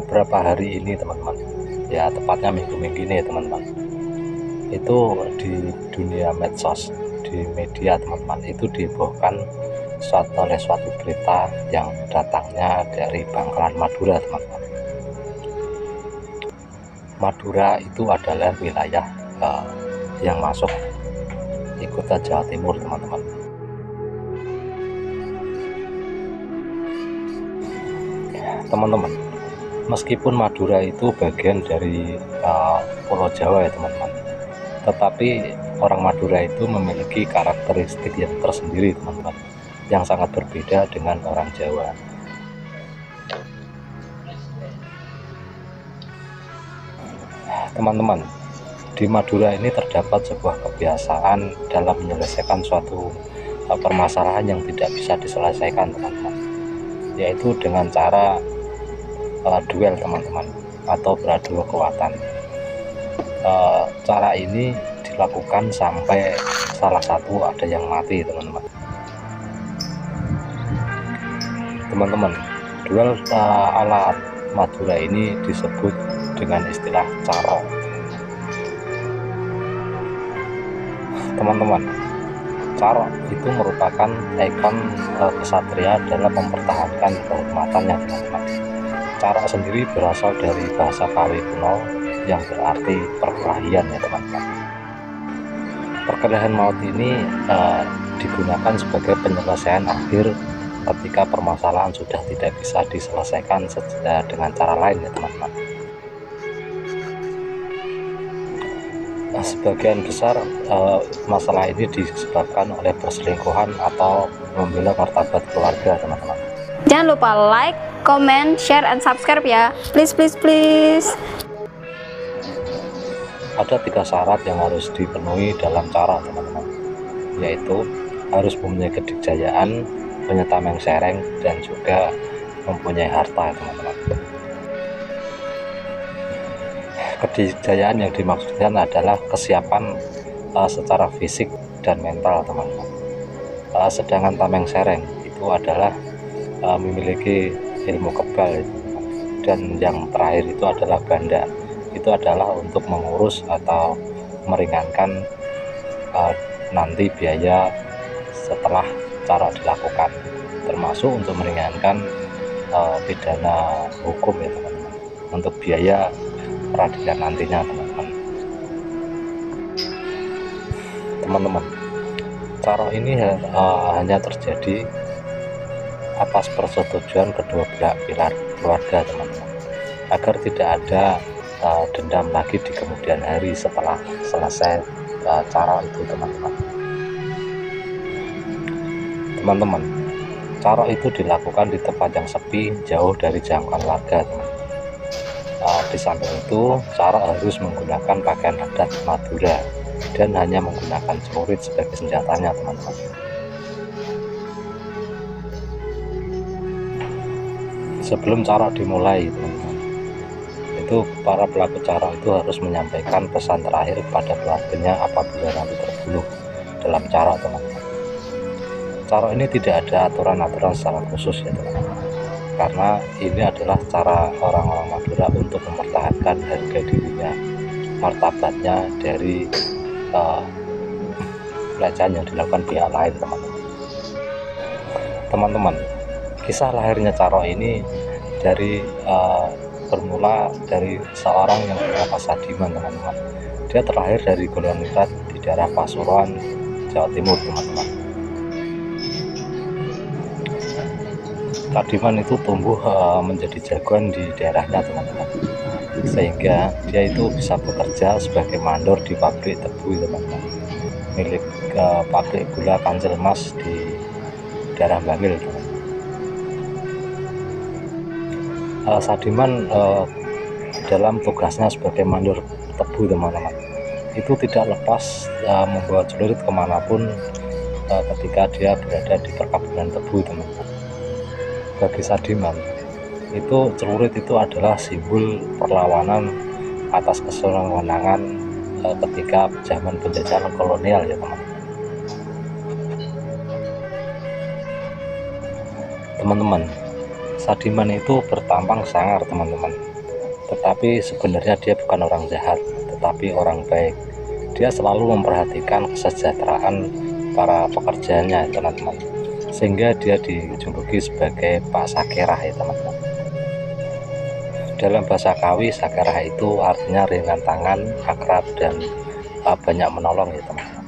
beberapa hari ini teman-teman, ya tepatnya minggu-minggu ini teman-teman, itu di dunia medsos, di media teman-teman, itu dihebohkan oleh suatu berita yang datangnya dari Bangkalan Madura teman-teman. Madura itu adalah wilayah yang masuk di kota Jawa Timur teman-teman. Teman-teman, meskipun Madura itu bagian dari Pulau Jawa ya teman-teman, tetapi orang Madura itu memiliki karakteristik yang tersendiri teman-teman, yang sangat berbeda dengan orang Jawa. Teman-teman, di Madura ini terdapat sebuah kebiasaan dalam menyelesaikan suatu permasalahan yang tidak bisa diselesaikan teman-teman, yaitu dengan cara duel teman-teman, atau beradu kekuatan. Cara ini dilakukan sampai salah satu ada yang mati teman-teman. Teman-teman, duel ala Madura ini disebut dengan istilah caro. Teman-teman, caro itu merupakan ikon kesatria dalam mempertahankan kehormatannya teman-teman. Caro sendiri berasal dari bahasa Kawi kuno yang berarti perkelahian ya teman-teman. Perkelahian maut ini digunakan sebagai penyelesaian akhir ketika permasalahan sudah tidak bisa diselesaikan dengan cara lain ya teman-teman. Sebagian besar masalah ini disebabkan oleh perselingkuhan atau membela martabat keluarga teman-teman. Jangan lupa like, comment, share, and subscribe ya, please. Ada 3 syarat yang harus dipenuhi dalam cara teman-teman, yaitu harus mempunyai kedikjayaan, punya tameng sereng, dan juga mempunyai harta teman-teman. Kedikjayaan yang dimaksudkan adalah kesiapan secara fisik dan mental teman-teman. Sedangkan tameng sereng itu adalah memiliki ilmu kebal, dan yang terakhir itu adalah banda. Itu adalah untuk mengurus atau meringankan nanti biaya setelah cara dilakukan, termasuk untuk meringankan pidana hukum ya teman-teman, untuk biaya peradilan nantinya teman-teman. Cara ini hanya terjadi atas persetujuan kedua belah pihak keluarga teman-teman, agar tidak ada dendam lagi di kemudian hari setelah selesai cara itu teman-teman. Cara itu dilakukan di tempat yang sepi, jauh dari jangkauan warga teman-teman. Di samping itu, cara harus menggunakan pakaian adat Madura dan hanya menggunakan celurit sebagai senjatanya teman-teman. Sebelum cara dimulai teman-teman, itu para pelaku cara itu harus menyampaikan pesan terakhir kepada keluarganya apabila nanti terbunuh dalam cara teman-teman. Cara ini tidak ada aturan-aturan secara khusus ya teman-teman, karena ini adalah cara orang-orang Madura untuk mempertahankan harga dirinya, martabatnya dari pelecehan yang dilakukan pihak lain teman-teman. Kisah lahirnya caro ini bermula dari seorang yang bernama Sadiman teman-teman. Dia terlahir dari golongan Ningrat di daerah Pasuruan, Jawa Timur teman-teman. Sadiman itu tumbuh menjadi jagoan di daerahnya teman-teman, sehingga dia itu bisa bekerja sebagai mandor di pabrik tebu teman-teman, milik pabrik gula Kancil Mas di daerah Bangil teman-teman. Sadiman dalam tugasnya sebagai mandor tebu teman-teman, itu tidak lepas membawa celurit kemanapun ketika dia berada di perkebunan tebu teman-teman. Bagi Sadiman, itu celurit itu adalah simbol perlawanan atas kesewenang-wenangan ketika zaman penjajahan kolonial ya teman-teman. Sadiman itu bertampang sangar teman-teman, Tetapi sebenarnya dia bukan orang jahat, tetapi orang baik. Dia selalu memperhatikan kesejahteraan para pekerjaannya, teman-teman, sehingga dia dijuluki sebagai Pak Sakerah, ya teman-teman. Dalam bahasa Kawi, Sakerah itu artinya ringan tangan, akrab, dan banyak menolong, ya teman-teman.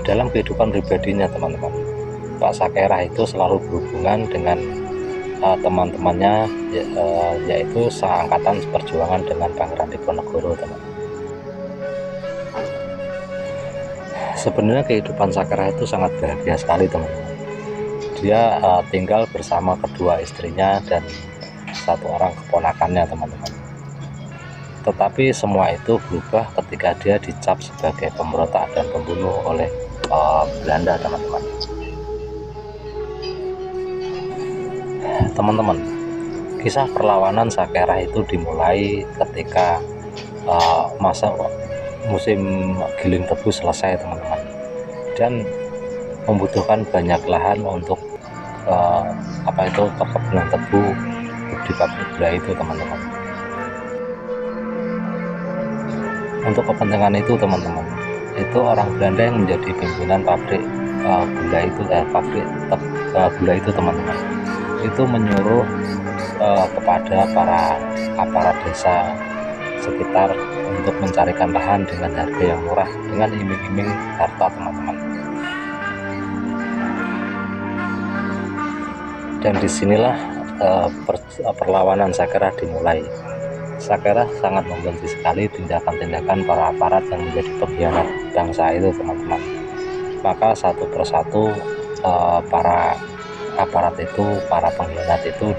Dalam kehidupan pribadinya, teman-teman, Pak Sakerah itu selalu berhubungan dengan teman-temannya, yaitu seangkatan seperjuangan dengan Pangeran Diponegoro, teman. Sebenarnya kehidupan Sakerah itu sangat bahagia sekali, teman-teman. Dia tinggal bersama kedua istrinya dan satu orang keponakannya, teman-teman. Tetapi semua itu berubah ketika dia dicap sebagai pemberontak dan pembunuh oleh Belanda, teman-teman. Teman-teman, kisah perlawanan Sakerah itu dimulai ketika masa musim giling tebu selesai, teman-teman, dan membutuhkan banyak lahan untuk perkebunan tebu di pabrik gula itu, teman-teman. Untuk kepentingan itu, teman-teman, itu orang Belanda yang menjadi pimpinan pabrik gula itu, gula itu, teman-teman, itu menyuruh kepada para aparat desa sekitar untuk mencarikan lahan dengan harga yang murah dengan iming-iming harta, teman-teman. Dan disinilah perlawanan Sakerah dimulai. Sakerah sangat membenci sekali tindakan-tindakan para aparat yang menjadi pengkhianat bangsa itu, teman-teman. Maka satu persatu para aparat itu, para pengkhianat itu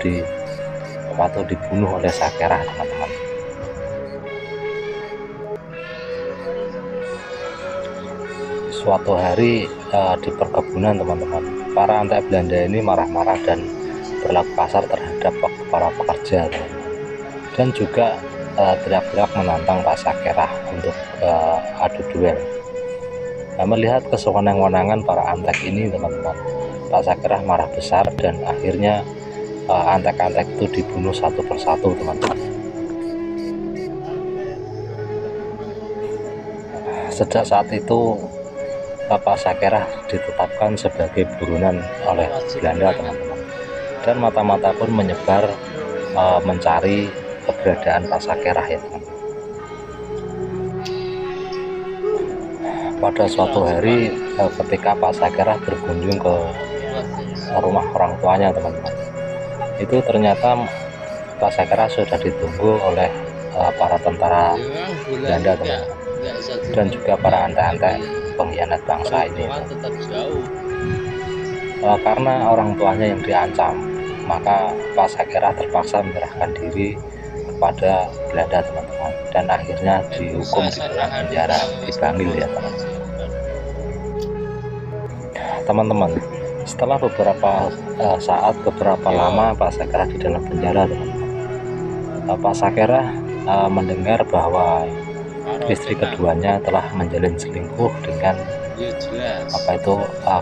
dibunuh oleh Sakerah, teman-teman. Suatu hari di perkebunan, teman-teman, para antek Belanda ini marah-marah dan berlaku kasar terhadap para pekerja, teman-teman. Dan juga teriak-teriak menantang Pak Sakerah untuk adu duel. Nah, melihat kesewenang-wenangan para antek ini, teman-teman, Pak Sakerah marah besar dan akhirnya antek-antek itu dibunuh satu persatu, teman-teman. Sejak saat itu Pak Sakerah ditetapkan sebagai buronan oleh Belanda, teman-teman, dan mata-mata pun menyebar mencari keberadaan Pak Sakerah, ya teman-teman. Pada suatu hari ketika Pak Sakerah berkunjung ke rumah orang tuanya, teman-teman, itu ternyata Pak Sakerah sudah ditunggu oleh para tentara Belanda, teman-teman, dan juga para antek-antek pengkhianat bangsa ini. Karena orang tuanya yang diancam, maka Pak Sakerah terpaksa menyerahkan diri kepada Belanda, teman-teman, dan akhirnya dihukum di dalam penjara, dipanggil, ya teman-teman. Setelah beberapa lama Pak Sakerah di dalam penjara, teman-teman, Pak Sakerah mendengar bahwa istri keduanya telah menjalin selingkuh dengan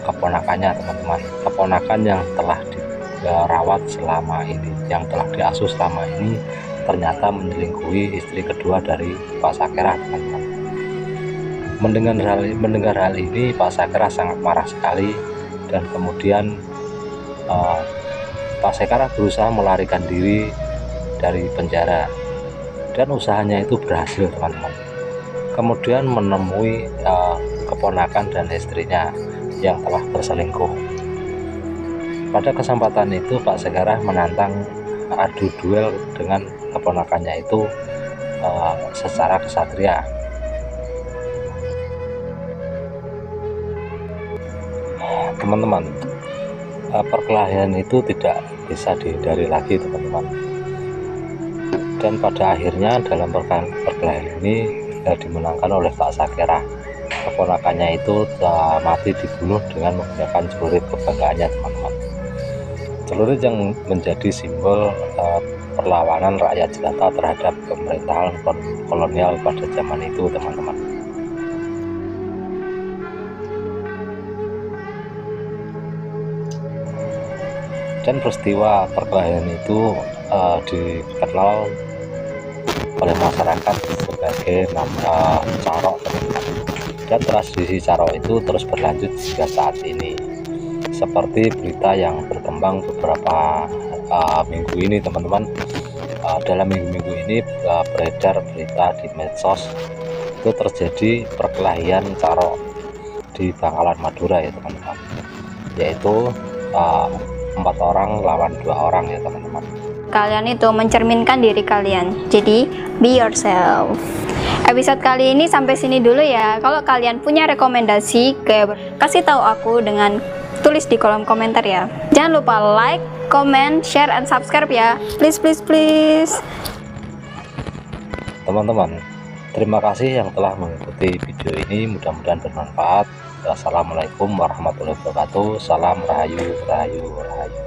keponakannya, teman-teman. Keponakan yang telah dirawat selama ini, yang telah diasuh selama ini, ternyata menyelingkuhi istri kedua dari Pak Sakerah, teman-teman. Mendengar hal ini, Pak Sakerah sangat marah sekali, dan kemudian Pak Sakerah berusaha melarikan diri dari penjara, dan usahanya itu berhasil, teman-teman. Kemudian menemui keponakan dan istrinya yang telah berselingkuh. Pada kesempatan itu Pak Sakerah menantang adu duel dengan keponakannya itu secara kesatria. Teman-teman, perkelahian itu tidak bisa dihindari lagi, teman-teman. Dan pada akhirnya dalam perkelahian ini dimenangkan oleh Pak Sakerah. Keponakannya itu mati dibunuh dengan menggunakan celurit kebanggaannya, teman-teman. Celurit yang menjadi simbol perlawanan rakyat jelata terhadap pemerintahan kolonial pada zaman itu, teman-teman. Dan peristiwa perkelahian itu dikenal oleh masyarakat sebagai nama Carok, teman-teman. Dan tradisi Carok itu terus berlanjut hingga saat ini, seperti berita yang berkembang beberapa minggu ini, teman-teman. Dalam minggu-minggu ini beredar berita di medsos, itu terjadi perkelahian Carok di Bangkalan, Madura ya teman-teman, yaitu 4 orang lawan 2 orang ya teman-teman. Kalian itu mencerminkan diri kalian, jadi be yourself. Episode kali ini sampai sini dulu ya. Kalau kalian punya rekomendasi, kasih tahu aku dengan tulis di kolom komentar ya. Jangan lupa like, comment, share, and subscribe ya. Please, please, please. Teman-teman, terima kasih yang telah mengikuti video ini, mudah-mudahan bermanfaat. Wassalamualaikum warahmatullahi wabarakatuh. Salam rahayu, rahayu, rahayu.